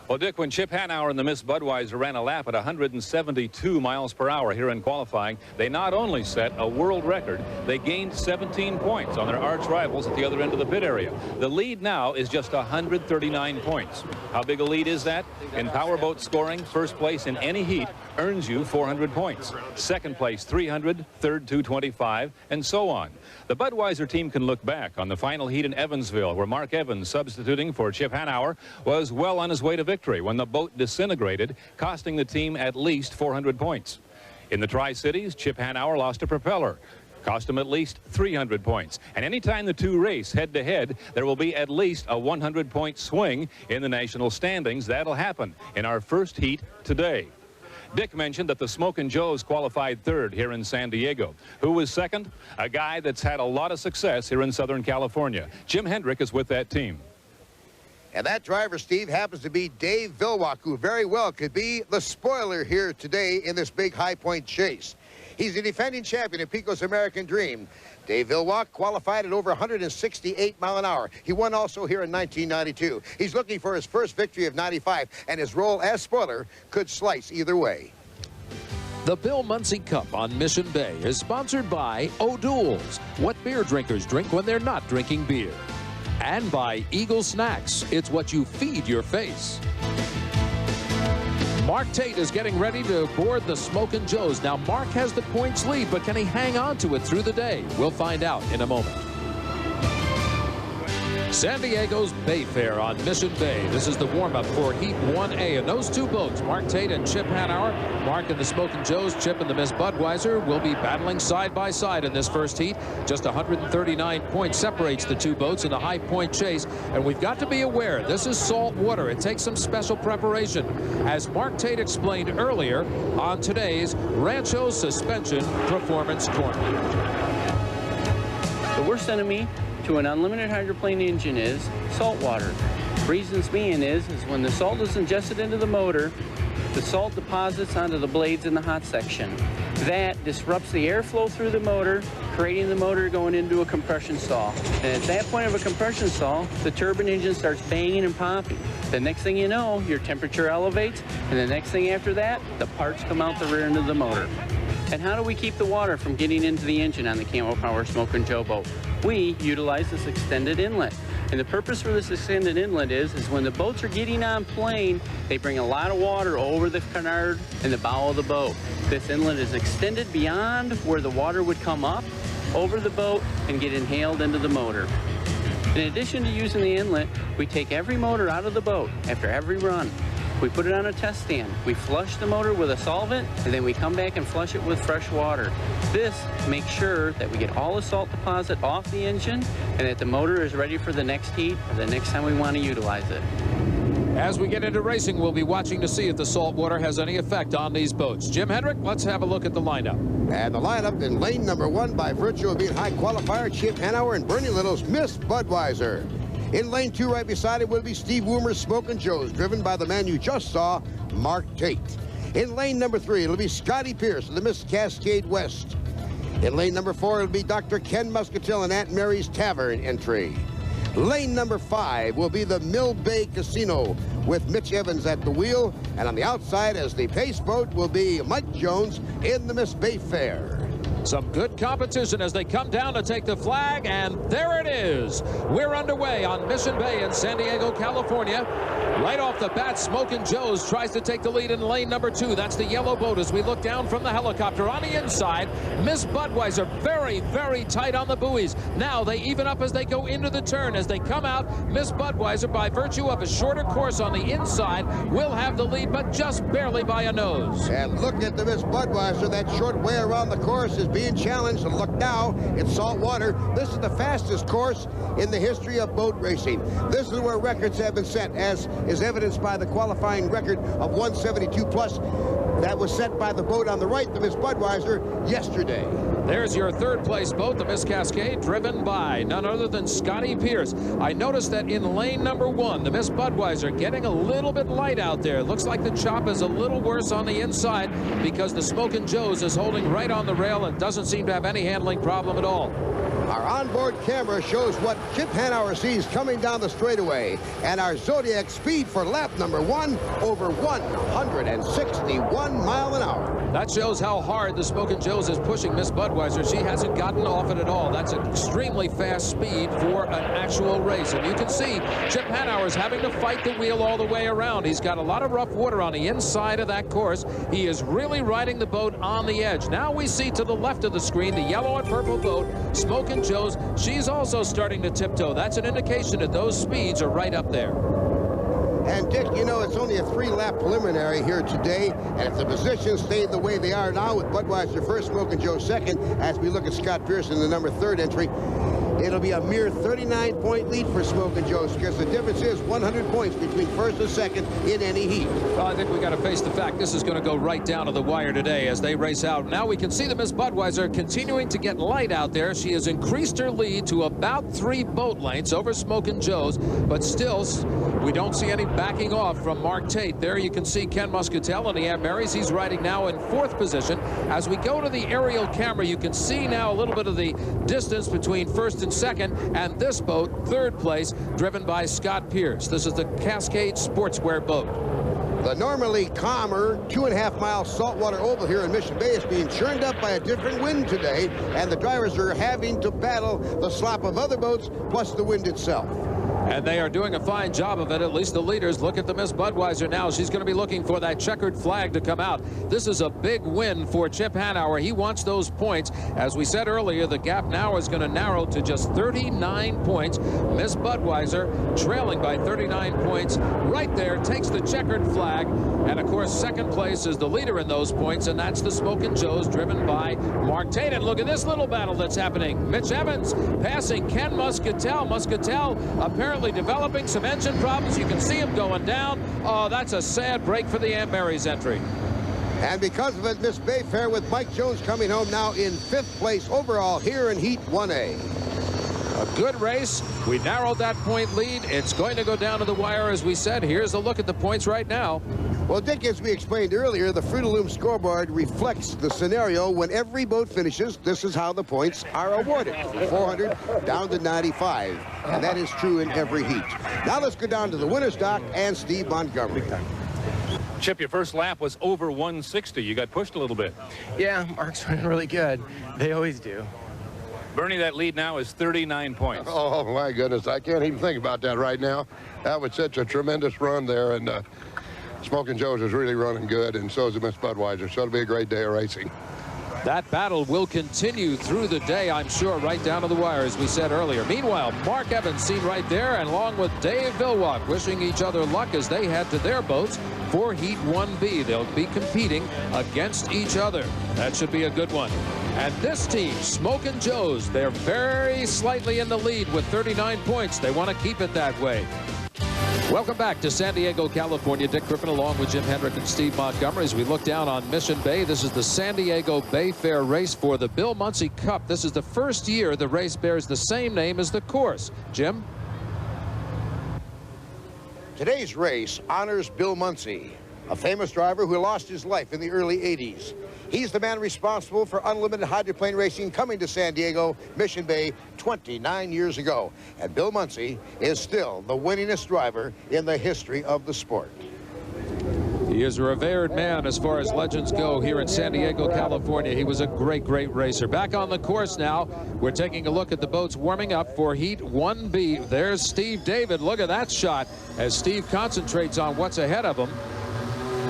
Well, Dick, when Chip Hanauer and the Miss Budweiser ran a lap at 172 miles per hour here in qualifying, they not only set a world record, they gained 17 points on their arch rivals at the other end of the pit area. The lead now is just 139 points. How big a lead is that? In powerboat scoring, first place in any heat earns you 400 points. Second place, 300, third, 225, and so on. The Budweiser team can look back on the final heat in Evansville, where Mark Evans, substituting for Chip Hanauer, was well on his way to victory when the boat disintegrated, costing the team at least 400 points. In the Tri-Cities, Chip Hanauer lost a propeller, cost him at least 300 points. And anytime the two race head-to-head, there will be at least a 100-point swing in the national standings. That'll happen in our first heat today. Dick mentioned that the Smokin' Joes qualified third here in San Diego. Who was second? A guy that's had a lot of success here in Southern California. Jim Hendrick is with that team. And that driver, Steve, happens to be Dave Villwock, who very well could be the spoiler here today in this big high point chase. He's the defending champion of Pico's American Dream. Dave Villwock qualified at over 168 mile an hour. He won also here in 1992. He's looking for his first victory of 95, and his role as spoiler could slice either way. The Bill Munsey Cup on Mission Bay is sponsored by O'Doul's, what beer drinkers drink when they're not drinking beer. And by Eagle Snacks, it's what you feed your face. Mark Tate is getting ready to board the Smokin' Joes. Now, Mark has the points lead, but can he hang on to it through the day? We'll find out in a moment. San Diego's Bay Fair on Mission Bay. This is the warm-up for Heat 1A. And those two boats, Mark Tate and Chip Hanauer, Mark and the Smokin' Joes, Chip and the Miss Budweiser, will be battling side by side in this first heat. Just 139 points separates the two boats in a high-point chase. And we've got to be aware, this is salt water. It takes some special preparation. As Mark Tate explained earlier on today's Rancho Suspension Performance Corner. The worst enemy to an unlimited hydroplane engine is salt water. Reasons being is when the salt is ingested into the motor, the salt deposits onto the blades in the hot section. That disrupts the airflow through the motor, creating the motor going into a compression stall. And at that point of a compression stall, the turbine engine starts banging and popping. The next thing you know, your temperature elevates, and the next thing after that, the parts come out the rear end of the motor. And how do we keep the water from getting into the engine on the Camo Power Smokin' Joe boat? We utilize this extended inlet. And the purpose for this extended inlet is when the boats are getting on plane, they bring a lot of water over the canard and the bow of the boat. This inlet is extended beyond where the water would come up over the boat and get inhaled into the motor. In addition to using the inlet, we take every motor out of the boat after every run. We put it on a test stand. We flush the motor with a solvent, and then we come back and flush it with fresh water. This makes sure that we get all the salt deposit off the engine and that the motor is ready for the next heat or the next time we want to utilize it. As we get into racing, we'll be watching to see if the salt water has any effect on these boats. Jim Hendrick, let's have a look at the lineup. And the lineup in lane number 1, by virtue of being high qualifier, Chip Hanauer and Bernie Little's Miss Budweiser. In lane 2, right beside it, will be Steve Woomer's Smokin' Joes, driven by the man you just saw, Mark Tate. In lane number 3, it'll be Scotty Pierce of the Miss Cascade West. In lane number 4, it'll be Dr. Ken Muscatel and Aunt Mary's Tavern entry. Lane number 5 will be the Mill Bay Casino with Mitch Evans at the wheel. And on the outside, as the pace boat, will be Mike Jones in the Miss Bay Fair. Some good competition as they come down to take the flag, and there it is. We're underway on Mission Bay in San Diego, California. Right off the bat, Smokin' Joes tries to take the lead in lane number 2. That's the yellow boat as we look down from the helicopter. On the inside, Miss Budweiser very, very tight on the buoys. Now they even up as they go into the turn. As they come out, Miss Budweiser, by virtue of a shorter course on the inside, will have the lead, but just barely by a nose. And look at the Miss Budweiser. That short way around the course is being challenged, and look now, it's salt water. This is the fastest course in the history of boat racing. This is where records have been set, as is evidenced by the qualifying record of 172 plus that was set by the boat on the right, the Miss Budweiser, yesterday. There's your third place boat, the Miss Cascade, driven by none other than Scotty Pierce. I noticed that in lane number 1, the Miss Budweiser getting a little bit light out there. Looks like the chop is a little worse on the inside because the Smokin' Joes is holding right on the rail and doesn't seem to have any handling problem at all. Our onboard camera shows what Chip Hanauer sees coming down the straightaway. And our Zodiac speed for lap number 1, over 161 miles an hour. That shows how hard the Smokin' Joe's is pushing Miss Budweiser. She hasn't gotten off it at all. That's an extremely fast speed for an actual race. And you can see Chip Hanauer is having to fight the wheel all the way around. He's got a lot of rough water on the inside of that course. He is really riding the boat on the edge. Now we see to the left of the screen the yellow and purple boat, Smokin' Joe's. She's also starting to tiptoe. That's an indication that those speeds are right up there. And Dick, you know, it's only a 3-lap preliminary here today, and if the positions stay the way they are now with Budweiser first, Smokin' Joe second, as we look at Scott Pearson, the number 3rd entry, it'll be a mere 39-point lead for Smokin' Joe's, because the difference is 100 points between first and second in any heat. Well, I think we got to face the fact this is going to go right down to the wire today as they race out. Now we can see the Miss Budweiser continuing to get light out there. She has increased her lead to about 3 boat lengths over Smokin' Joe's, but still we don't see any backing off from Mark Tate. There you can see Ken Muscatel and the Ann Marys. He's riding now in 4th position. As we go to the aerial camera, you can see now a little bit of the distance between first and second, and this boat, 3rd place, driven by Scott Pierce. This is the Cascade Sportswear boat. The normally calmer 2.5-mile saltwater oval here in Mission Bay is being churned up by a different wind today, and the drivers are having to battle the slop of other boats plus the wind itself. And they are doing a fine job of it, at least the leaders. Look at the Miss Budweiser now. She's going to be looking for that checkered flag to come out. This is a big win for Chip Hanauer. He wants those points. As we said earlier, the gap now is going to narrow to just 39 points. Miss Budweiser trailing by 39 points. Right there, takes the checkered flag. And, of course, 2nd place is the leader in those points, and that's the Smokin' Joe's, driven by Mark Tate. And look at this little battle that's happening. Mitch Evans passing Ken Muscatel. Muscatel apparently developing some engine problems. You can see him going down. Oh, that's a sad break for the Ann Marys entry. And because of it, Miss Bayfair with Mike Jones coming home now in 5th place overall here in Heat 1A. A good race. We narrowed that point lead. It's going to go down to the wire, as we said. Here's a look at the points right now. Well, Dick, as we explained earlier, the Fruit of the Loom scoreboard reflects the scenario when every boat finishes. This is how the points are awarded, from 400 down to 95. And that is true in every heat. Now let's go down to the winner's dock and Steve Montgomery. Chip, your first lap was over 160. You got pushed a little bit. Yeah, Mark's running really good. They always do. Bernie, that lead now is 39 points. Oh, my goodness. I can't even think about that right now. That was such a tremendous run there, and Smokin' Joe's is really running good, and so is the Miss Budweiser, so it'll be a great day of racing. That battle will continue through the day, I'm sure, right down to the wire, as we said earlier. Meanwhile, Mark Evans seen right there, and along with Dave Villwock, wishing each other luck as they head to their boats for Heat 1B. They'll be competing against each other. That should be a good one. And this team, Smokin' Joe's, they're very slightly in the lead with 39 points. They want to keep it that way. Welcome back to San Diego, California. Dick Griffin along with Jim Hendrick and Steve Montgomery as we look down on Mission Bay. This is the San Diego Bay Fair race for the Bill Munsey Cup. This is the first year the race bears the same name as the course. Jim? Today's race honors Bill Munsey, a famous driver who lost his life in the early 80s. He's the man responsible for unlimited hydroplane racing coming to San Diego, Mission Bay 29 years ago. And Bill Munsey is still the winningest driver in the history of the sport. He is a revered man as far as legends go here in San Diego, California. He was a great, great racer. Back on the course now, we're taking a look at the boats warming up for Heat 1B. There's Steve David. Look at that shot as Steve concentrates on what's ahead of him.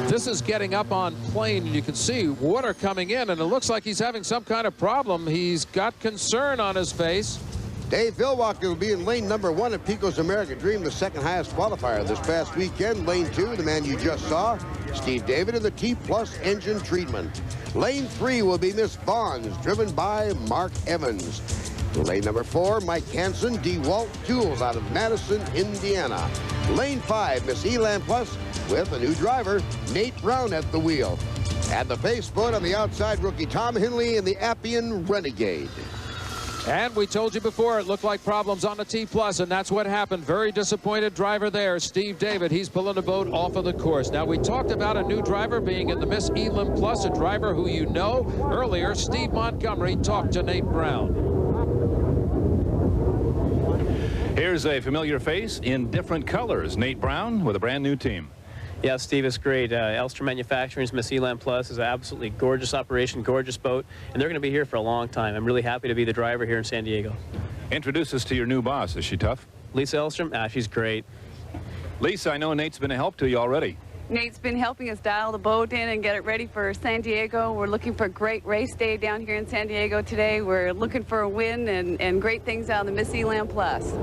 This is getting up on plane, and you can see water coming in, and it looks like he's having some kind of problem. He's got concern on his face. Dave Villwock will be in lane number 1 at Pico's American Dream, the second highest qualifier this past weekend. Lane 2, the man you just saw, Steve David in the T-Plus engine treatment. Lane 3 will be Miss Bonds, driven by Mark Evans. Lane number 4, Mike Hansen, DeWalt Tools out of Madison, Indiana. Lane 5, Miss Elan Plus with a new driver, Nate Brown at the wheel. And the base boat on the outside, rookie Tom Hinley in the Appian Renegade. And we told you before, it looked like problems on the T-Plus, and that's what happened. Very disappointed driver there, Steve David. He's pulling the boat off of the course. Now, we talked about a new driver being in the Miss Elan Plus, a driver who you know. Earlier, Steve Montgomery talked to Nate Brown. Here's a familiar face in different colors. Nate Brown with a brand new team. Yeah, Steve, it's great. Elster Manufacturing's Miss Elam Plus is an absolutely gorgeous operation, gorgeous boat, and they're going to be here for a long time. I'm really happy to be the driver here in San Diego. Introduce us to your new boss. Is she tough? Lisa Elstrom, she's great. Lisa, I know Nate's been a help to you already. Nate's been helping us dial the boat in and get it ready for San Diego. We're looking for a great race day down here in San Diego today. We're looking for a win and great things out of the Miss Elam Plus.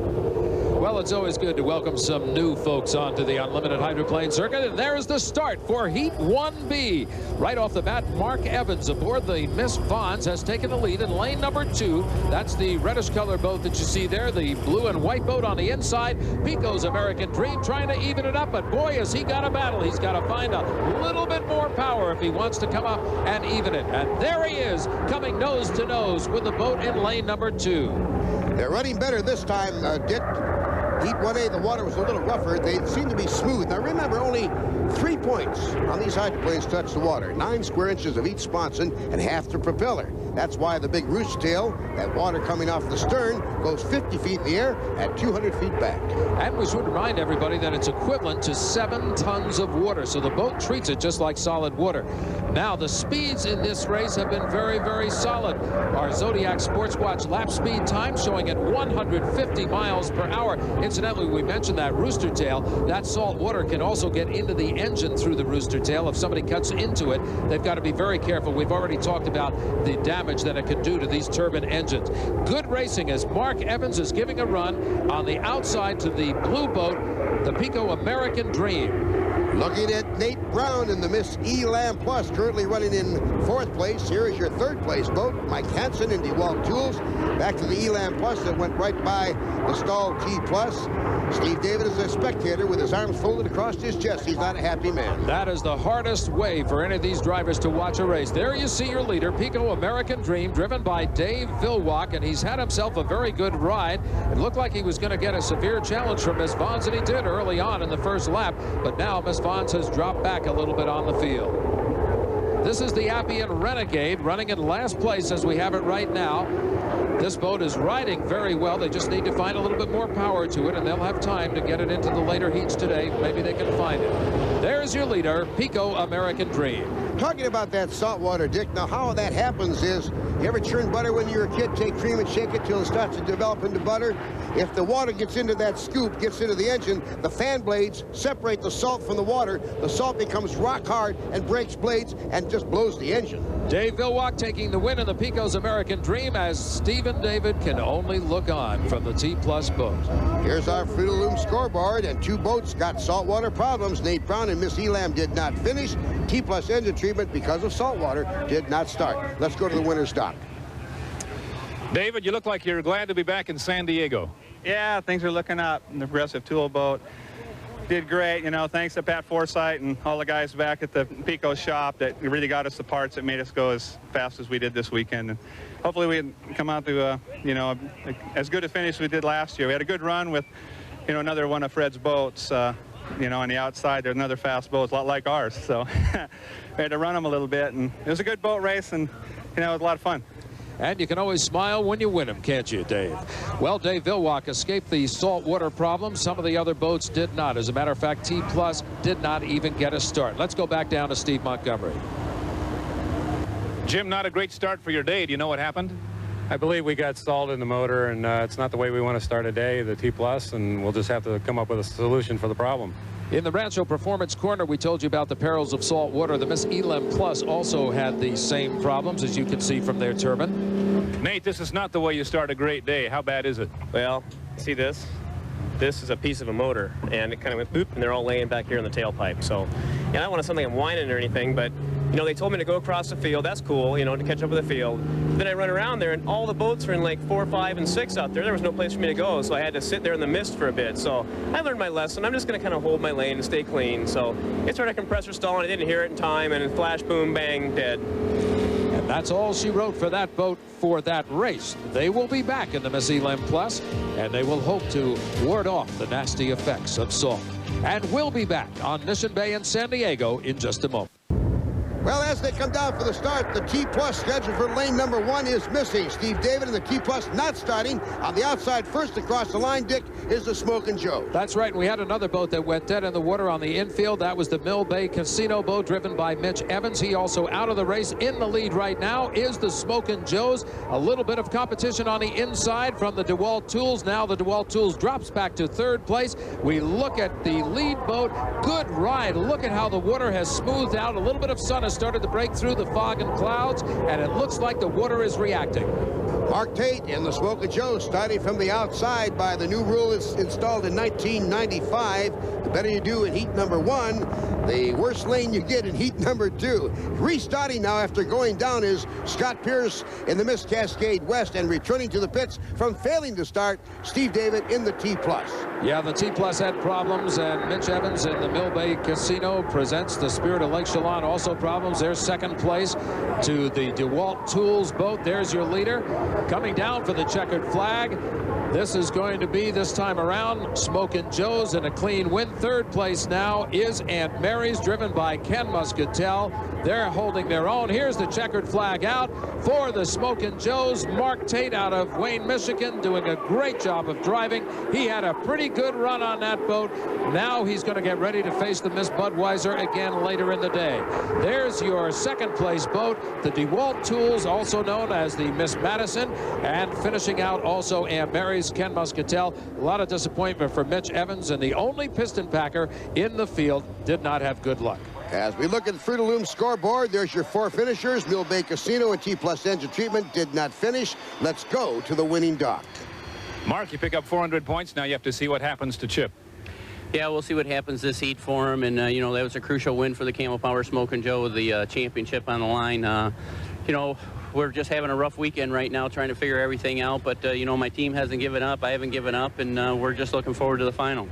Well, it's always good to welcome some new folks onto the Unlimited Hydroplane circuit. And there's the start for Heat 1B. Right off the bat, Mark Evans aboard the Miss Vons has taken the lead in lane number 2. That's the reddish color boat that you see there, the blue and white boat on the inside. Pico's American Dream trying to even it up, but boy, has he got a battle. He's got to find a little bit more power if he wants to come up and even it. And there he is, coming nose to nose with the boat in lane number 2. They're running better this time, Dick. Heat 1A, the water was a little rougher. They seem to be smooth. Now remember, only 3 points on these hydroplanes touch the water. 9 square inches of each sponson and half the propeller. That's why the big roost tail, that water coming off the stern, goes 50 feet in the air at 200 feet back. And we should remind everybody that it's equivalent to 7 tons of water, so the boat treats it just like solid water. Now, the speeds in this race have been very, very solid. Our Zodiac Sports Watch lap speed time showing at 150 miles per hour. Incidentally, we mentioned that rooster tail. That salt water can also get into the engine through the rooster tail. If somebody cuts into it, they've got to be very careful. We've already talked about the damage that it can do to these turbine engines. Good racing as Mark Evans is giving a run on the outside to the blue boat, the Pico American Dream. Looking at Nate Brown in the Miss Elam Plus, currently running in 4th place. Here is your 3rd place boat, Mike Hansen in DeWalt Tools. Back to the Elam Plus that went right by the Stahl T Plus. Steve David is a spectator with his arms folded across his chest. He's not a happy man. That is the hardest way for any of these drivers to watch a race. There you see your leader, Pico American Dream, driven by Dave Vilwalk, and he's had himself a very good ride. It looked like he was going to get a severe challenge from Miss Vons, and he did early on in the first lap, but now Miss Vons has dropped back a little bit on the field. This is the Appian Renegade running in last place as we have it right now. This boat is riding very well. They just need to find a little bit more power to it, and they'll have time to get it into the later heats today. Maybe they can find it. There's your leader, Pico American Dream. Talking about that saltwater, Dick, now how that happens is, you ever churn butter when you were a kid, take cream and shake it till it starts to develop into butter? If the water gets into that scoop, gets into the engine, the fan blades separate the salt from the water. The salt becomes rock hard and breaks blades and just blows the engine. Dave Vilwalk taking the win in the Pico's American Dream as Stephen David can only look on from the T Plus boat. Here's our Fruit of the Loom scoreboard, and 2 boats got saltwater problems. Nate Brown and Miss Elam did not finish. T Plus engine treatment because of saltwater did not start. Let's go to the winner's dock. David, you look like you're glad to be back in San Diego. Yeah, things are looking up. The Progressive Tool boat did great, you know, thanks to Pat Forsythe and all the guys back at the Pico shop that really got us the parts that made us go as fast as we did this weekend. And hopefully we come out to, you know, as good a finish as we did last year. We had a good run with, you know, another one of Fred's boats. You know, on the outside, there's another fast boat, a lot like ours. So we had to run them a little bit, and it was a good boat race, and, you know, it was a lot of fun. And you can always smile when you win them, can't you, Dave? Well, Dave Vilwalk escaped the saltwater problem. Some of the other boats did not. As a matter of fact, T Plus did not even get a start. Let's go back down to Steve Montgomery. Jim, not a great start for your day. Do you know what happened? I believe we got stalled in the motor, and it's not the way we want to start a day, the T Plus, and we'll just have to come up with a solution for the problem. In the Rancho Performance Corner, we told you about the perils of salt water. The Miss Elam Plus also had the same problems, as you can see from their turbine. Nate, this is not the way you start a great day. How bad is it? Well, see this? This is a piece of a motor, and it kind of went boop, and they're all laying back here in the tailpipe. So, yeah, I don't want to sound like I'm whining or anything, but, you know, they told me to go across the field. That's cool, you know, to catch up with the field. Then I run around there, and all the boats are in like 4, 5, and 6 out there. There was no place for me to go, so I had to sit there in the mist for a bit. So I learned my lesson. I'm just going to kind of hold my lane and stay clean. So it started a compressor stall, and I didn't hear it in time, and flash, boom, bang, dead. And that's all she wrote for that boat for that race. They will be back in the Miss Elam Plus, and they will hope to ward off the nasty effects of salt. And we'll be back on Mission Bay in San Diego in just a moment. Well, as they come down for the start, the T-Plus schedule for lane number 1 is missing. Steve David and the T-Plus not starting. On the outside first across the line, Dick, is the Smokin' Joe. That's right. And we had another boat that went dead in the water on the infield. That was the Mill Bay Casino boat driven by Mitch Evans. He also out of the race. In the lead right now is the Smokin' Joes. A little bit of competition on the inside from the DeWalt Tools. Now the DeWalt Tools drops back to third place. We look at the lead boat. Good ride. Look at how the water has smoothed out. A little bit of sun has started to break through the fog and clouds, and it looks like the water is reacting. Mark Tate in the Smokin' Joe starting from the outside by the new rule installed in 1995. The better you do in heat number 1, the worse lane you get in heat number 2. Restarting now after going down is Scott Pierce in the Miss Cascade West, and returning to the pits from failing to start, Steve David in the T-Plus. Yeah, the T-Plus had problems, and Mitch Evans in the Mill Bay Casino presents the Spirit of Lake Chelan. Also problems. There's second place to the DeWalt Tools boat. There's your leader. Coming down for the checkered flag. This is going to be, this time around, Smokin' Joe's in a clean win. Third place now is Aunt Mary's, driven by Ken Muscatel. They're holding their own. Here's the checkered flag out for the Smokin' Joe's. Mark Tate out of Wayne, Michigan, doing a great job of driving. He had a pretty good run on that boat. Now he's going to get ready to face the Miss Budweiser again later in the day. There's your second place boat, the DeWalt Tools, also known as the Miss Madison, and finishing out also Aunt Mary's, Ken Muscatel. A lot of disappointment for Mitch Evans, and the only piston packer in the field did not have good luck. As we look at the Fruit of Loom scoreboard, there's your 4 finishers. Mill Bay Casino and T-Plus Engine Treatment did not finish. Let's go to the winning dock. Mark, you pick up 400 points. Now you have to see what happens to Chip. Yeah, we'll see what happens this heat for him. And, you know, that was a crucial win for the Camel Power Smokin' Joe with the championship on the line. You know, we're just having a rough weekend right now trying to figure everything out. But, you know, my team hasn't given up. I haven't given up. And we're just looking forward to the final.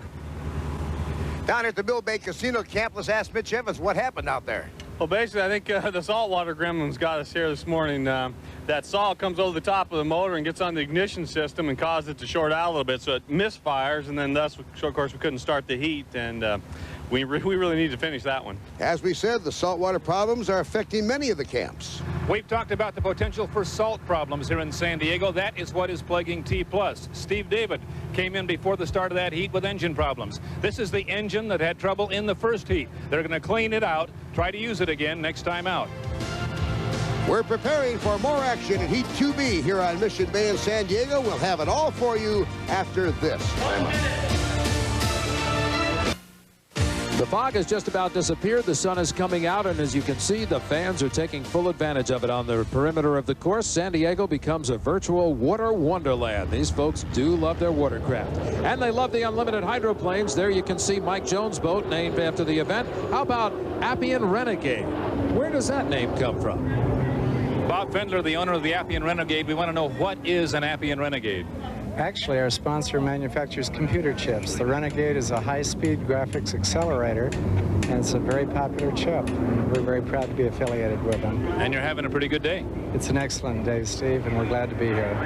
Down at the Mill Bay Casino camp, let's ask Mitch Evans what happened out there. Well, basically, I think the saltwater gremlins got us here this morning. That salt comes over the top of the motor and gets on the ignition system and causes it to short out a little bit, so it misfires, and then thus, of course, we couldn't start the heat, and we really need to finish that one. As we said, the saltwater problems are affecting many of the camps. We've talked about the potential for salt problems here in San Diego. That is what is plaguing T-Plus. Steve David came in before the start of that heat with engine problems. This is the engine that had trouble in the first heat. They're going to clean it out, try to use it again next time out. We're preparing for more action at Heat 2B here on Mission Bay in San Diego. We'll have it all for you after this. The fog has just about disappeared. The sun is coming out, and as you can see, the fans are taking full advantage of it on the perimeter of the course. San Diego becomes a virtual water wonderland. These folks do love their watercraft, and they love the unlimited hydroplanes. There you can see Mike Jones' boat named after the event. How about Appian Renegade? Where does that name come from? Bob Fendler, the owner of the Appian Renegade. We want to know, what is an Appian Renegade? Actually, our sponsor manufactures computer chips. The Renegade is a high-speed graphics accelerator, and it's a very popular chip. And we're very proud to be affiliated with them. And you're having a pretty good day. It's an excellent day, Steve, and we're glad to be here.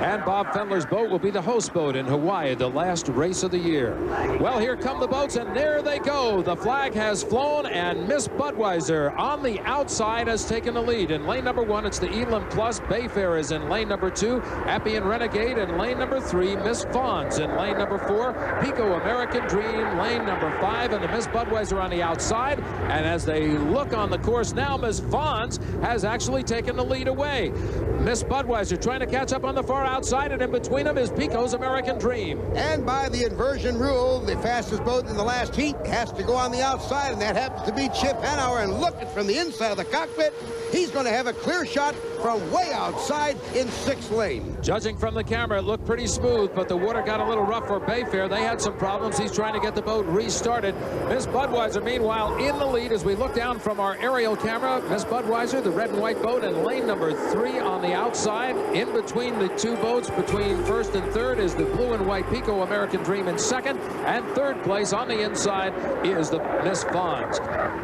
And Bob Fendler's boat will be the host boat in Hawaii, the last race of the year. Well, here come the boats, and there they go. The flag has flown, and Miss Budweiser on the outside has taken the lead. In lane number 1, it's the Elam Plus. Bayfair is in lane number 2. Appian Renegade in lane number 3. Miss Fawns in lane number 4. Pico American Dream, lane number 5. And the Miss Budweiser on the outside. And as they look on the course now, Miss Fawns has actually taken the lead away. Miss Budweiser trying to catch up on the far outside, and in between them is Pico's American Dream. And by the inversion rule, the fastest boat in the last heat has to go on the outside, and that happens to be Chip Hanauer. And looking from the inside of the cockpit, he's going to have a clear shot from way outside in 6th lane. Judging from the camera, it looked pretty smooth, but the water got a little rough for Bayfair. They had some problems. He's trying to get the boat restarted. Miss Budweiser, meanwhile, in the lead as we look down from our aerial camera. Miss Budweiser, the red and white boat, in lane number 3 on the outside. In between the two boats, between 1st and 3rd, is the blue and white Pico American Dream in 2nd. And 3rd place on the inside is the Miss Fawns.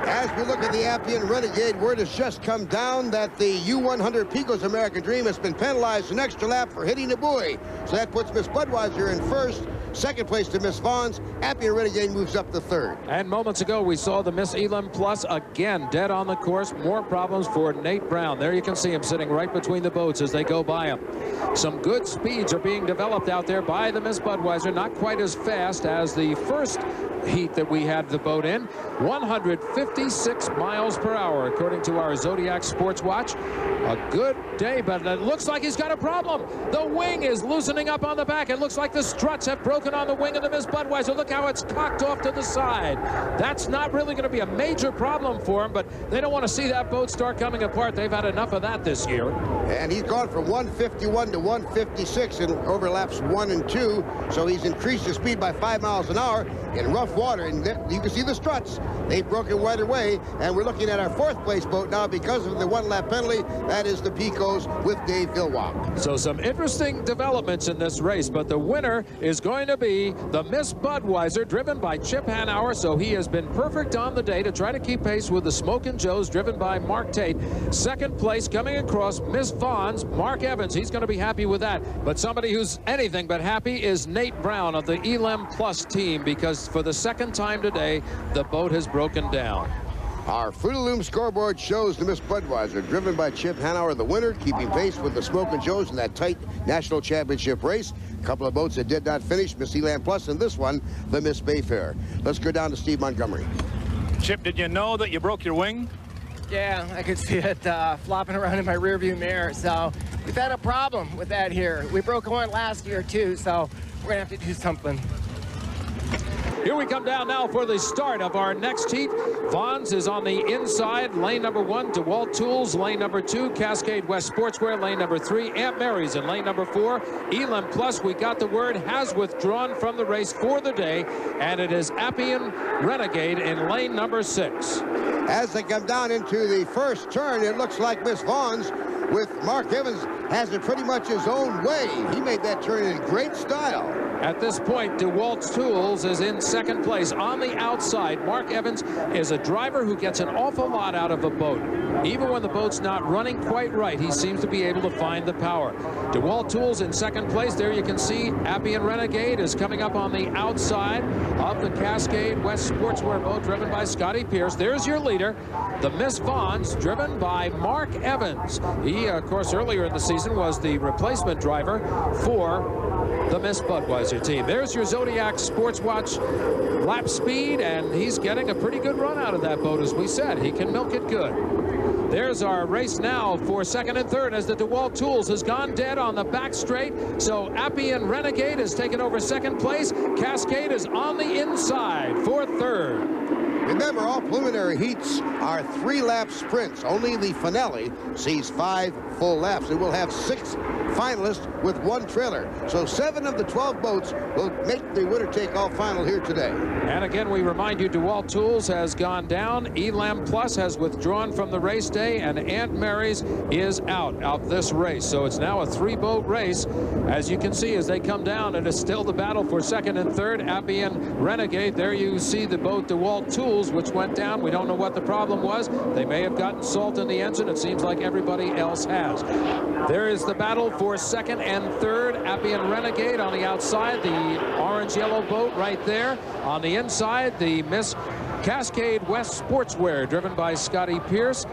As we look at the Appian Renegade, word has just come down that the U100 Pecos American Dream has been penalized an extra lap for hitting the buoy. So that puts Miss Budweiser in first. Second place to Miss Vaughn's. Appian Renegade moves up to third. And moments ago, we saw the Miss Elam Plus again dead on the course. More problems for Nate Brown. There you can see him sitting right between the boats as they go by him. Some good speeds are being developed out there by the Miss Budweiser. Not quite as fast as the first heat that we had the boat in. 156 miles per hour, according to our Zodiac Sports Watch. A good day, but it looks like he's got a problem. The wing is loosening up on the back. It looks like the struts have broken on the wing of the Miss Budweiser. Look how it's cocked off to the side. That's not really going to be a major problem for him, but they don't want to see that boat start coming apart. They've had enough of that this year. And he's gone from 151 to 156 in overlaps 1 and 2, so he's increased his speed by 5 miles an hour in rough water. And you can see the struts. They've broken right away, and we're looking at our 4th place boat now because of the 1-lap penalty. That is the Pecos with Dave Vilwalk. So some interesting developments in this race, but the winner is going to be the Miss Budweiser, driven by Chip Hanauer. So he has been perfect on the day to try to keep pace with the Smokin' Joes, driven by Mark Tate. Second place coming across Miss Vaughn's, Mark Evans. He's going to be happy with that. But somebody who's anything but happy is Nate Brown of the Elam Plus team, because for the second time today, the boat has broken down. Our Fruit of the Loom scoreboard shows the Miss Budweiser, driven by Chip Hanauer, the winner, keeping pace with the Smokin' Joes in that tight national championship race. A couple of boats that did not finish, Miss Elam Plus, and this one, the Miss Bayfair. Let's go down to Steve Montgomery. Chip, did you know that you broke your wing? Yeah, I could see it flopping around in my rearview mirror. So we've had a problem with that here. We broke one last year, too, so we're going to have to do something. Here we come down now for the start of our next heat. Vaughn's is on the inside, lane number 1, DeWalt Tools, lane number 2, Cascade West Sportswear, lane number 3, Aunt Mary's in lane number 4. Elam Plus, we got the word, has withdrawn from the race for the day, and it is Appian Renegade in lane number 6. As they come down into the first turn, it looks like Miss Vaughn's with Mark Evans has it pretty much his own way. He made that turn in great style. At this point, DeWalt Tools is in second place. On the outside, Mark Evans is a driver who gets an awful lot out of a boat. Even when the boat's not running quite right, he seems to be able to find the power. DeWalt Tools in second place. There you can see Appian Renegade is coming up on the outside of the Cascade West Sportswear boat, driven by Scotty Pierce. There's your leader, the Miss Vaughn's, driven by Mark Evans. He, of course, earlier in the season was the replacement driver for the Miss Budweiser team. There's your Zodiac Sports Watch lap speed, and he's getting a pretty good run out of that boat. As we said, he can milk it good. There's our race now for second and third as the DeWalt Tools has gone dead on the back straight. So Appian Renegade has taken over second place. Cascade is on the inside for third. Remember, all preliminary heats are 3-lap sprints. Only the finale sees 5 full laps. And we'll have 6 finalists with 1 trailer. So 7 of the 12 boats will make the winner-take-all final here today. And again, we remind you, DeWalt Tools has gone down. Elam Plus has withdrawn from the race day, and Aunt Mary's is out of this race. So it's now a 3-boat race. As you can see, as they come down, it is still the battle for second and third. Appian Renegade, there you see the boat DeWalt Tools, which went down. We don't know what the problem was. They may have gotten salt in the engine. It seems like everybody else has. There is the battle for second and third. Appian Renegade on the outside, the orange-yellow boat right there. On the inside, the Miss Cascade West Sportswear, driven by Scotty Pierce.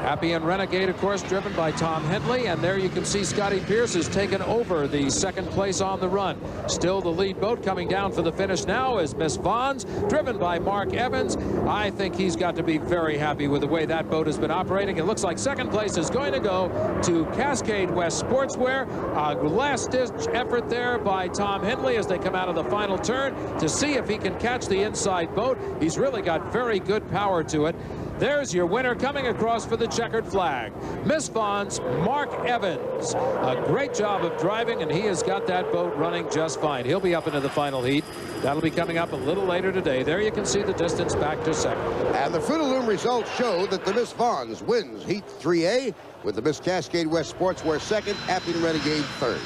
Appian Renegade, of course, driven by Tom Hendley. And there you can see Scotty Pierce has taken over the second place on the run. Still the lead boat coming down for the finish now is Miss Vaughn's, driven by Mark Evans. I think he's got to be very happy with the way that boat has been operating. It looks like second place is going to go to Cascade West Sportswear. A last-ditch effort there by Tom Hendley as they come out of the final turn to see if he can catch the inside boat. He's really got very good power to it. There's your winner coming across for the checkered flag. Miss Vaughn's, Mark Evans. A great job of driving, and he has got that boat running just fine. He'll be up into the final heat. That'll be coming up a little later today. There you can see the distance back to second. And the Fruit of the Loom results show that the Miss Vaughn's wins Heat 3A, with the Miss Cascade West Sportswear second, Appian Renegade third.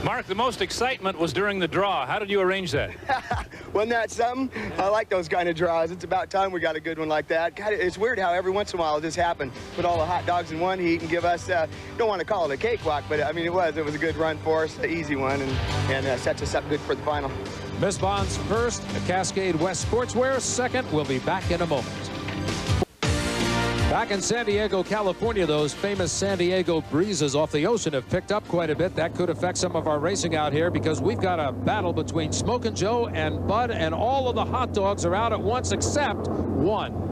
Mark, the most excitement was during the draw. How did you arrange that? Wasn't that something? I like those kind of draws. It's about time we got a good one like that. God, it's weird how every once in a while this happens. Put all the hot dogs in one heat and give us, don't want to call it a cakewalk, but I mean, it was a good run for us, an easy one, and sets us up good for the final. Miss Bonds first, Cascade West Sportswear second. We'll be back in a moment. Back in San Diego, California, those famous San Diego breezes off the ocean have picked up quite a bit. That could affect some of our racing out here because we've got a battle between Smokin' Joe and Bud, and all of the hot dogs are out at once except one.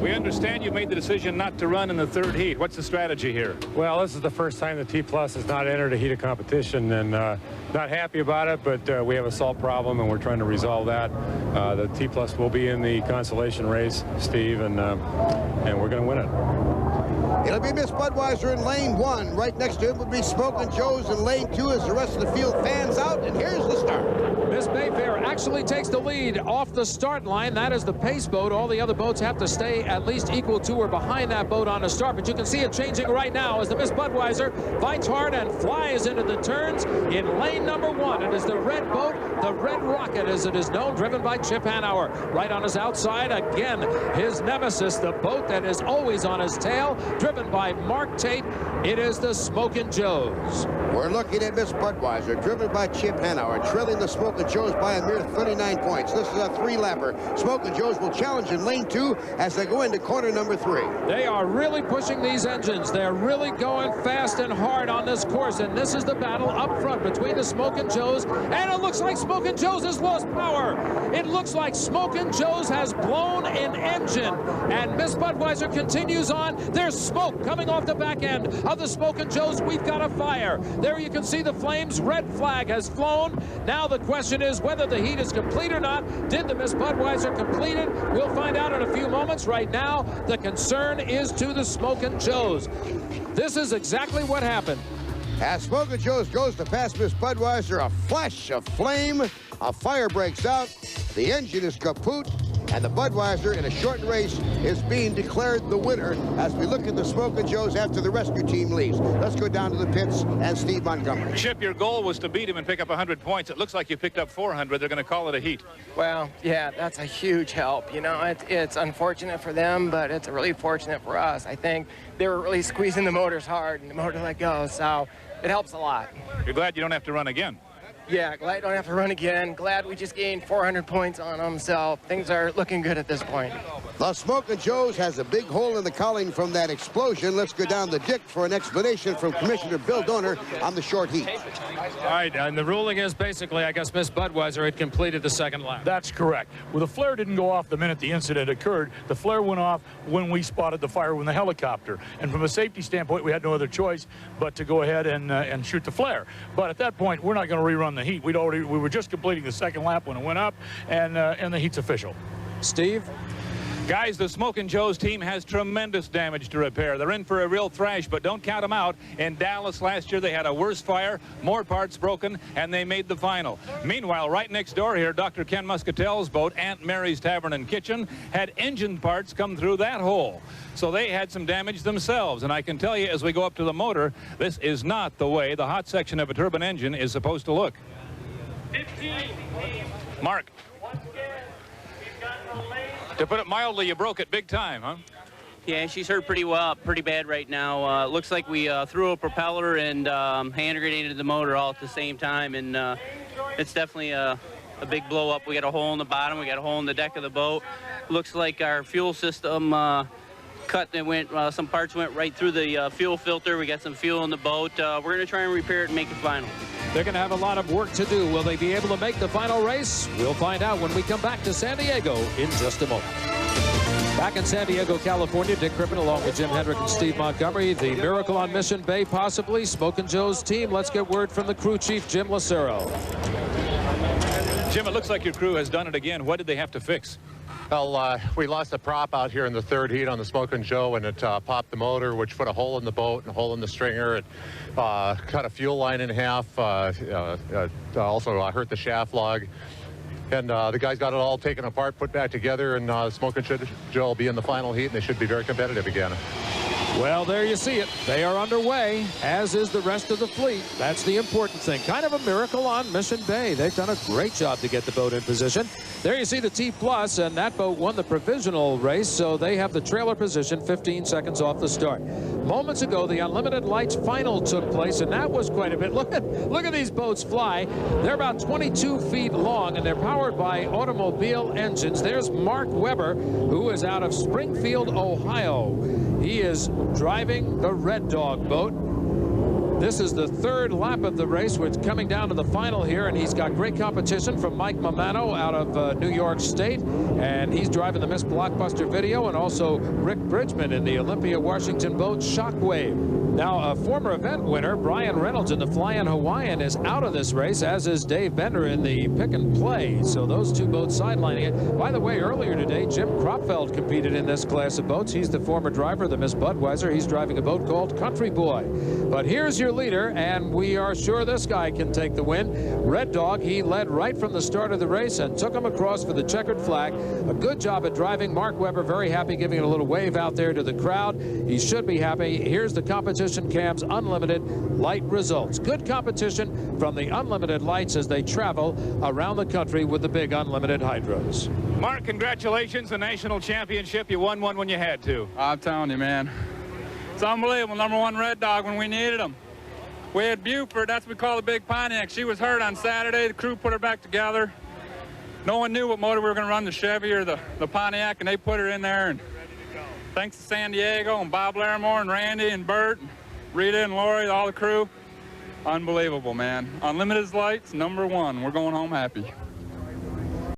We understand you made the decision not to run in the third heat. What's the strategy here? Well, this is the first time the T Plus has not entered a heat of competition, and not happy about it, but we have a salt problem, and we're trying to resolve that. The T Plus will be in the consolation race, Steve, and we're going to win it. It'll be Miss Budweiser in lane 1. Right next to him will be Smokin' Joe's in lane 2 as the rest of the field fans out, and here's the start. Miss Mayfair actually takes the lead off the start line. That is the pace boat. All the other boats have to stay at least equal to or behind that boat on the start, but you can see it changing right now as the Miss Budweiser fights hard and flies into the turns in lane number 1. It is the red boat, the Red Rocket as it is known, driven by Chip Hanauer. Right on his outside, again, his nemesis, the boat that is always on his tail, driven by Mark Tate. It is the Smokin' Joe's. We're looking at Miss Budweiser, driven by Chip Hanauer, trailing the Smokin' Joe's by a mere 39 points. This is a 3-lapper. Smokin' Joe's will challenge in lane 2 as they go into corner number 3. They are really pushing these engines. They're really going fast and hard on this course, and this is the battle up front between the Smokin' Joe's, and it looks like Smokin' Joe's has lost power. It looks like Smokin' Joe's has blown an engine, and Miss Budweiser continues on. There's smoke coming off the back end of the Smokin' Joe's. We've got a fire. There you can see the flames. Red flag has flown. Now the question is whether the heat is complete or not. Did the Miss Budweiser complete it? We'll find out in a few moments. Right now, the concern is to the Smokin' Joe's. This is exactly what happened. As Smokin' Joe's goes to pass Miss Budweiser, a flash of flame, a fire breaks out, the engine is kaput, and the Budweiser in a shortened race is being declared the winner as we look at the Smokin' Joe's after the rescue team leaves. Let's go down to the pits and Steve Montgomery. Chip, your goal was to beat him and pick up 100 points. It looks like you picked up 400. They're going to call it a heat. Well, yeah, that's a huge help. You know, it's unfortunate for them, but it's really fortunate for us. I think they were really squeezing the motors hard and the motor let go, so it helps a lot. You're glad you don't have to run again. Yeah, glad I don't have to run again. Glad we just gained 400 points on them, so things are looking good at this point. The Smokin' Joe's has a big hole in the cowling from that explosion. Let's go down the Dick for an explanation from Commissioner Bill Donor on the short heat. All right, and the ruling is basically, I guess Miss Budweiser had completed the second lap. That's correct. Well, the flare didn't go off the minute the incident occurred. The flare went off when we spotted the fire with the helicopter. And from a safety standpoint, we had no other choice but to go ahead and shoot the flare. But at that point, we're not going to rerun the heat. We were just completing the second lap when it went up, and the heat's official. Steve? Guys, the Smokin' Joe's team has tremendous damage to repair. They're in for a real thrash, but don't count them out. In Dallas last year, they had a worse fire, more parts broken, and they made the final. Meanwhile, right next door here, Dr. Ken Muscatel's boat, Aunt Mary's Tavern and Kitchen, had engine parts come through that hole. So they had some damage themselves. And I can tell you, as we go up to the motor, this is not the way the hot section of a turbine engine is supposed to look. 15. Mark. To put it mildly, you broke it big time, huh? Yeah, she's hurt pretty well, pretty bad right now. Looks like we threw a propeller and hand grenaded the motor all at the same time, and it's definitely a big blow up. We got a hole in the bottom, we got a hole in the deck of the boat. Looks like our fuel system cut and went, some parts went right through the fuel filter. We got some fuel in the boat. We're going to try and repair it and make it final. They're going to have a lot of work to do. Will they be able to make the final race? We'll find out when we come back to San Diego in just a moment. Back in San Diego, California, Dick Crippen along with Jim Hendrick and Steve Montgomery. The miracle on Mission Bay, possibly. Smokin' Joe's team. Let's get word from the crew chief, Jim Lucero. Jim, it looks like your crew has done it again. What did they have to fix? Well, we lost a prop out here in the third heat on the Smokin' Joe, and it popped the motor, which put a hole in the boat and a hole in the stringer. It cut a fuel line in half, also hurt the shaft log. And the guys got it all taken apart, put back together, and Smokin' Joe will be in the final heat, and they should be very competitive again. Well, there you see it. They are underway, as is the rest of the fleet. That's the important thing. Kind of a miracle on Mission Bay. They've done a great job to get the boat in position. There you see the T+, and that boat won the provisional race, so they have the trailer position 15 seconds off the start. Moments ago, the Unlimited Lights final took place, and that was quite a bit. Look at these boats fly. They're about 22 feet long, and they're powered by automobile engines. There's Mark Webber, who is out of Springfield, Ohio. He is driving the Red Dog boat. This is the third lap of the race. We're coming down to the final here, and he's got great competition from Mike Mamano out of New York State, and he's driving the Miss Blockbuster Video, and also Rick Bridgman in the Olympia Washington boat Shockwave. Now, a former event winner, Brian Reynolds in the Fly-In Hawaiian, is out of this race, as is Dave Bender in the Pick and Play. So those two boats sidelining it. By the way, earlier today, Jim Kropfeld competed in this class of boats. He's the former driver of the Miss Budweiser. He's driving a boat called Country Boy. But here's your leader, and we are sure this guy can take the win. Red Dog, he led right from the start of the race and took him across for the checkered flag. A good job at driving. Mark Webber very happy, giving it a little wave out there to the crowd. He should be happy. Here's the competition cams Unlimited Light results. Good competition from the Unlimited Lights as they travel around the country with the big Unlimited Hydros. Mark, congratulations, the national championship. You won one when you had to. I'm telling you, man. It's unbelievable. #1 Red Dog when we needed him. We had Buford, that's what we call the Big Pontiac. She was hurt on Saturday. The crew put her back together. No one knew what motor we were going to run, the Chevy or the Pontiac, and they put her in there. And thanks to San Diego and Bob Larimore and Randy and Bert, Rita and Lori, all the crew. Unbelievable, man. Unlimited Lights, #1. We're going home happy.